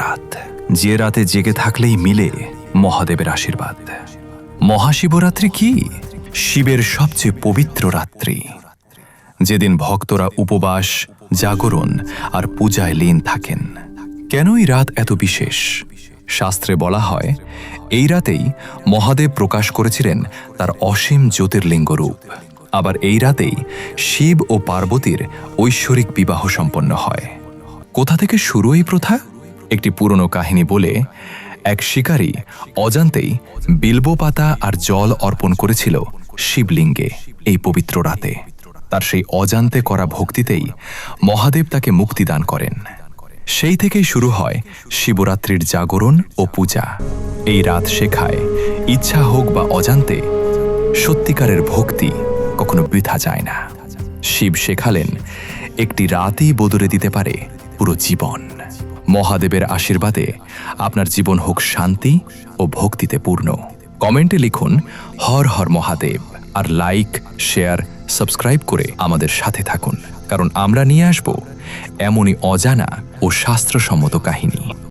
রাত, যে রাতে জেগে থাকলেই মিলে মহাদেবের আশীর্বাদ। মহাশিবরাত্রি কি? শিবের সবচেয়ে পবিত্র রাত্রি, যেদিন ভক্তরা উপবাস, জাগরণ আর পূজায় লীন থাকেন। কেন এই রাত এত বিশেষ? শাস্ত্রে বলা হয়, এই রাতেই মহাদেব প্রকাশ করেছিলেন তার অসীম জ্যোতির্লিঙ্গ রূপ। আবার এই রাতেই শিব ও পার্বতীর ঐশ্বরিক বিবাহ সম্পন্ন হয়। কোথা থেকে শুরু এই প্রথা? একটি পুরনো কাহিনী বলে, এক শিকারী অজান্তেই বিল্ব পাতা আর জল অর্পণ করেছিল শিবলিঙ্গে এই পবিত্র রাতে। তার সেই অজান্তে করা ভক্তিতেই মহাদেব তাকে মুক্তি দান করেন। সেই থেকেই শুরু হয় শিবরাত্রির জাগরণ ও পূজা। এই রাত শেখায়, ইচ্ছা হোক বা অজান্তে, সত্যিকারের ভক্তি কখনো বৃথা যায় না। শিব শেখালেন, একটি রাতই বদলে দিতে পারে পুরো জীবন। মহাদেবের আশীর্বাদে আপনার জীবন হোক শান্তি ও ভক্তিতে পূর্ণ। কমেন্টে লিখুন হর হর মহাদেব, আর লাইক, শেয়ার, সাবস্ক্রাইব করে আমাদের সাথে থাকুন, কারণ আমরা নিয়ে আসব এমনই অজানা ও শাস্ত্রসম্মত কাহিনী।